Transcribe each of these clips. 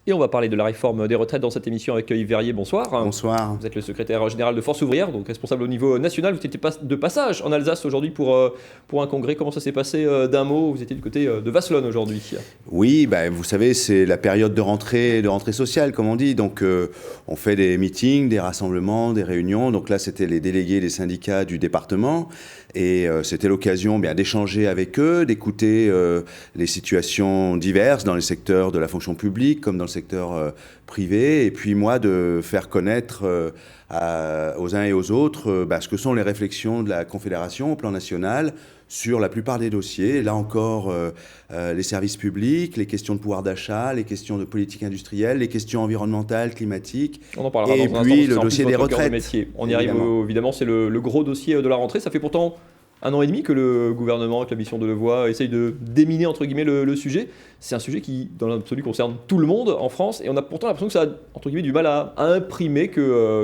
Et on va parler de la réforme des retraites dans cette émission avec Yves Verrier. Bonsoir. Bonsoir. Vous êtes le secrétaire général de Force ouvrière, donc responsable au niveau national. Vous étiez de passage en Alsace aujourd'hui pour un congrès. Comment ça s'est passé d'un mot? Vous étiez du côté de Vasselonne aujourd'hui. Oui, vous savez, c'est la période de rentrée sociale, comme on dit. Donc, on fait des meetings, des rassemblements, des réunions. Donc là, c'était les délégués des syndicats du département. Et c'était l'occasion d'échanger avec eux, d'écouter les situations diverses dans les secteurs de la fonction publique comme dans le secteur privé. Et puis moi, de faire connaître aux uns et aux autres ce que sont les réflexions de la Confédération au plan national sur la plupart des dossiers. Là encore, les services publics, les questions de pouvoir d'achat, les questions de politique industrielle, les questions environnementales, climatiques. On en parlera et dans un puis instant, le dossier des retraites. On y arrive évidemment, c'est le gros dossier de la rentrée. Ça fait pourtant 1 an et demi que le gouvernement, avec la mission de Levoix, essaye de déminer entre guillemets le sujet. C'est un sujet qui, dans l'absolu, concerne tout le monde en France, et on a pourtant l'impression que ça a entre guillemets du mal à imprimer,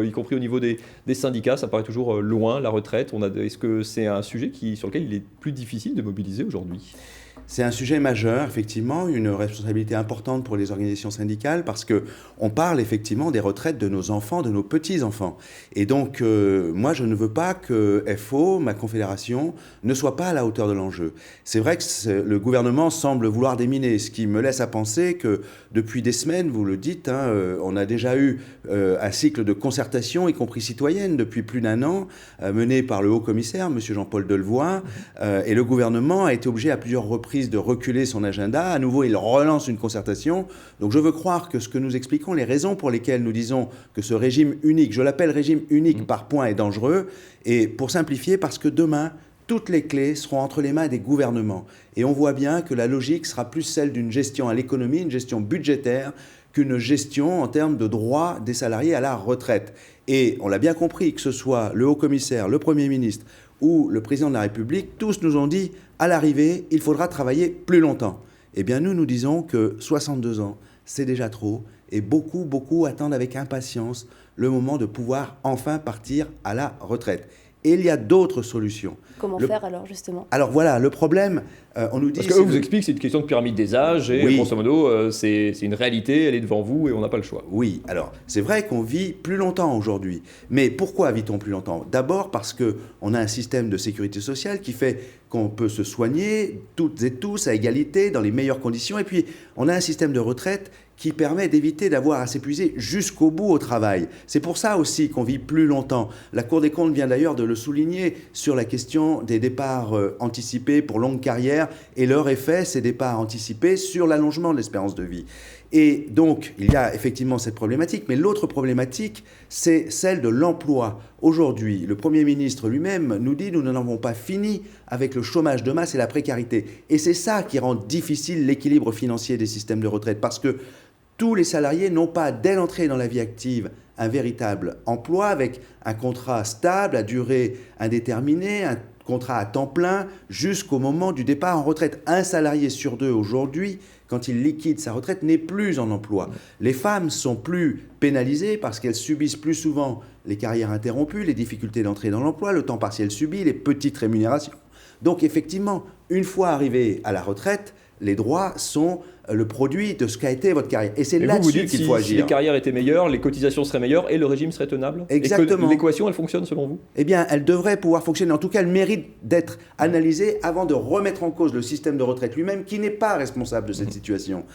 y compris au niveau des syndicats, ça paraît toujours loin, la retraite. Est-ce que c'est un sujet sur lequel il est plus difficile de mobiliser aujourd'hui ? C'est un sujet majeur, effectivement, une responsabilité importante pour les organisations syndicales parce qu'on parle effectivement des retraites de nos enfants, de nos petits-enfants. Et donc, moi, je ne veux pas que FO, ma confédération, ne soit pas à la hauteur de l'enjeu. C'est vrai que le gouvernement semble vouloir déminer, ce qui me laisse à penser que depuis des semaines, vous le dites, on a déjà eu un cycle de concertation, y compris citoyenne, depuis plus d'1 an, mené par le haut-commissaire, M. Jean-Paul Delevoye, et le gouvernement a été obligé à plusieurs reprises de reculer son agenda. À nouveau, il relance une concertation. Donc je veux croire que ce que nous expliquons, les raisons pour lesquelles nous disons que ce régime unique, je l'appelle régime unique par points, est dangereux, et pour simplifier, parce que demain, toutes les clés seront entre les mains des gouvernements. Et on voit bien que la logique sera plus celle d'une gestion à l'économie, une gestion budgétaire, qu'une gestion en termes de droit des salariés à la retraite. Et on l'a bien compris, que ce soit le haut-commissaire, le Premier ministre ou le président de la République, tous nous ont dit, à l'arrivée, il faudra travailler plus longtemps. Eh bien, nous disons que 62 ans, c'est déjà trop, et beaucoup attendent avec impatience le moment de pouvoir enfin partir à la retraite. Et il y a d'autres solutions. Comment faire alors, justement ? Alors voilà, le problème, on nous dit... Parce qu'eux vous expliquent que c'est une question de pyramide des âges, et oui. Grosso modo, c'est une réalité, elle est devant vous, et on n'a pas le choix. Oui, alors c'est vrai qu'on vit plus longtemps aujourd'hui. Mais pourquoi vit-on plus longtemps ? D'abord parce qu'on a un système de sécurité sociale qui fait qu'on peut se soigner toutes et tous à égalité, dans les meilleures conditions. Et puis, on a un système de retraite qui permet d'éviter d'avoir à s'épuiser jusqu'au bout au travail. C'est pour ça aussi qu'on vit plus longtemps. La Cour des comptes vient d'ailleurs de le souligner sur la question des départs anticipés pour longue carrière et leur effet, ces départs anticipés, sur l'allongement de l'espérance de vie. Et donc, il y a effectivement cette problématique, mais l'autre problématique, c'est celle de l'emploi. Aujourd'hui, le Premier ministre lui-même nous dit « nous n'en avons pas fini avec le chômage de masse et la précarité ». Et c'est ça qui rend difficile l'équilibre financier des systèmes de retraite, parce que tous les salariés n'ont pas, dès l'entrée dans la vie active, un véritable emploi avec un contrat stable à durée indéterminée, un contrat à temps plein, jusqu'au moment du départ en retraite. Un salarié sur 2 aujourd'hui, quand il liquide sa retraite, n'est plus en emploi. Les femmes sont plus pénalisées parce qu'elles subissent plus souvent les carrières interrompues, les difficultés d'entrée dans l'emploi, le temps partiel subi, les petites rémunérations. Donc effectivement, une fois arrivé à la retraite, les droits sont le produit de ce qu'a été votre carrière. Et c'est là-dessus qu'il faut agir. Si les carrières étaient meilleures, les cotisations seraient meilleures et le régime serait tenable ? Exactement. Et que l'équation, elle fonctionne selon vous ? Eh bien, elle devrait pouvoir fonctionner. En tout cas, elle mérite d'être analysée avant de remettre en cause le système de retraite lui-même, qui n'est pas responsable de cette situation.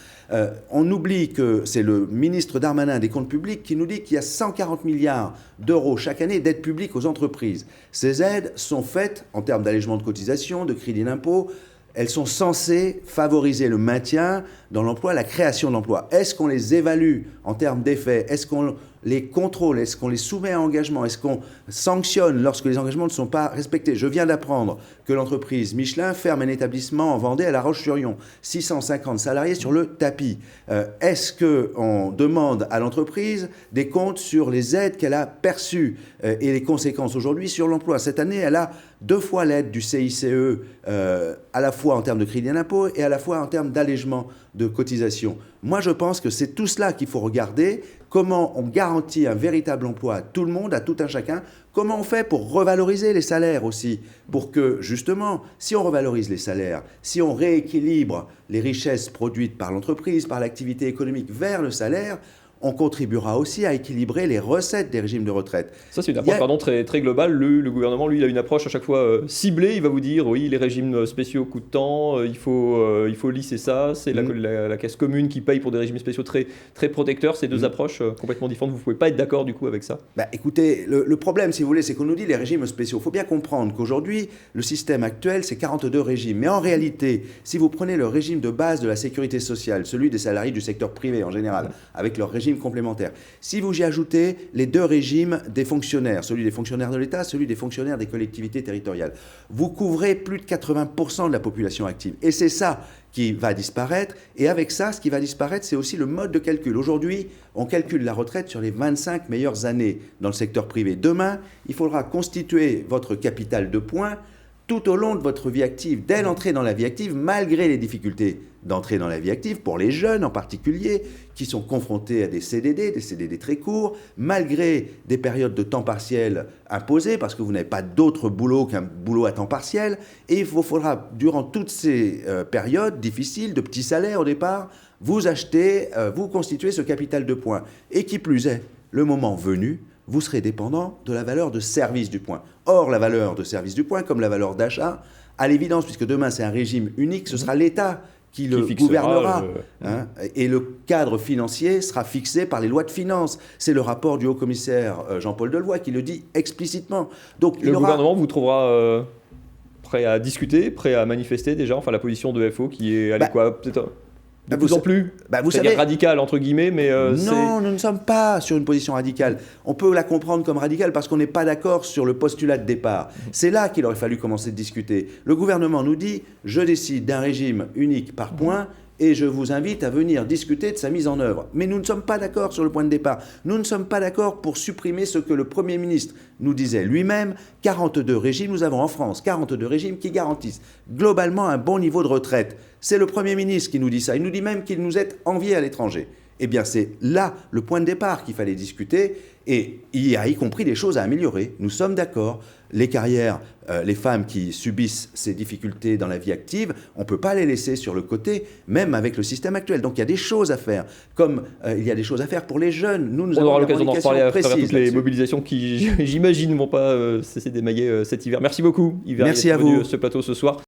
On oublie que c'est le ministre Darmanin des Comptes publics qui nous dit qu'il y a 140 milliards d'euros chaque année d'aides publiques aux entreprises. Ces aides sont faites en termes d'allègement de cotisations, de crédit d'impôt. Elles sont censées favoriser le maintien dans l'emploi, la création d'emplois. Est-ce qu'on les évalue en termes d'effets ? Est-ce qu'on les contrôle ? Est-ce qu'on les soumet à engagement ? Est-ce qu'on sanctionne lorsque les engagements ne sont pas respectés ? Je viens d'apprendre que l'entreprise Michelin ferme un établissement en Vendée à La Roche-sur-Yon. 650 salariés sur le tapis. Est-ce qu'on demande à l'entreprise des comptes sur les aides qu'elle a perçues et les conséquences aujourd'hui sur l'emploi ? Cette année, elle a 2 fois l'aide du CICE, à la fois en termes de crédit d'impôt et à la fois en termes d'allègement de cotisation. Moi, je pense que c'est tout cela qu'il faut regarder. Comment on garantit un véritable emploi à tout le monde, à tout un chacun. Comment on fait pour revaloriser les salaires aussi, pour que, justement, si on revalorise les salaires, si on rééquilibre les richesses produites par l'entreprise, par l'activité économique vers le salaire, on contribuera aussi à équilibrer les recettes des régimes de retraite. Ça, c'est une approche très, très globale. Le gouvernement, lui, il a une approche à chaque fois ciblée. Il va vous dire, oui, les régimes spéciaux coûtent tant, il faut lisser ça. C'est la caisse commune qui paye pour des régimes spéciaux très, très protecteurs. C'est deux approches complètement différentes. Vous ne pouvez pas être d'accord, du coup, avec ça. Écoutez, le problème, si vous voulez, c'est qu'on nous dit les régimes spéciaux. Il faut bien comprendre qu'aujourd'hui, le système actuel, c'est 42 régimes. Mais en réalité, si vous prenez le régime de base de la sécurité sociale, celui des salariés du secteur privé en général, avec leur régime complémentaire. Si vous y ajoutez les deux régimes des fonctionnaires, celui des fonctionnaires de l'État, celui des fonctionnaires des collectivités territoriales, vous couvrez plus de 80% de la population active. Et c'est ça qui va disparaître. Et avec ça, ce qui va disparaître, c'est aussi le mode de calcul. Aujourd'hui, on calcule la retraite sur les 25 meilleures années dans le secteur privé. Demain, il faudra constituer votre capital de points tout au long de votre vie active, dès l'entrée dans la vie active, malgré les difficultés d'entrer dans la vie active, pour les jeunes en particulier, qui sont confrontés à des CDD très courts, malgré des périodes de temps partiel imposées, parce que vous n'avez pas d'autre boulot qu'un boulot à temps partiel, et il vous faudra, durant toutes ces périodes difficiles, de petits salaires au départ, vous acheter, vous constituer ce capital de points. Et qui plus est, le moment venu, vous serez dépendant de la valeur de service du point. Or, la valeur de service du point, comme la valeur d'achat, à l'évidence, puisque demain c'est un régime unique, ce sera l'État qui le gouvernera. Et le cadre financier sera fixé par les lois de finances. C'est le rapport du haut-commissaire Jean-Paul Delevoye qui le dit explicitement. Donc, le gouvernement vous trouvera prêt à discuter, prêt à manifester déjà, enfin la position de FO qui est allée peut-être de plus en plus radicale entre guillemets, mais non, nous ne sommes pas sur une position radicale. On peut la comprendre comme radicale parce qu'on n'est pas d'accord sur le postulat de départ. C'est là qu'il aurait fallu commencer de discuter. Le gouvernement nous dit, je décide d'un régime unique par point et je vous invite à venir discuter de sa mise en œuvre. Mais nous ne sommes pas d'accord sur le point de départ. Nous ne sommes pas d'accord pour supprimer ce que le Premier ministre nous disait lui-même, 42 régimes. Nous avons en France 42 régimes qui garantissent globalement un bon niveau de retraite. C'est le Premier ministre qui nous dit ça. Il nous dit même qu'il nous est envié à l'étranger. Eh bien, c'est là le point de départ qu'il fallait discuter. Et il y a y compris des choses à améliorer. Nous sommes d'accord. Les carrières, les femmes qui subissent ces difficultés dans la vie active, on ne peut pas les laisser sur le côté, même avec le système actuel. Donc il y a des choses à faire, comme il y a des choses à faire pour les jeunes. Nous on aura l'occasion d'en reparler à travers toutes les mobilisations qui, j'imagine, ne vont pas cesser d'émailler cet hiver. Merci beaucoup, Yves. Merci à vous. Ce plateau ce soir.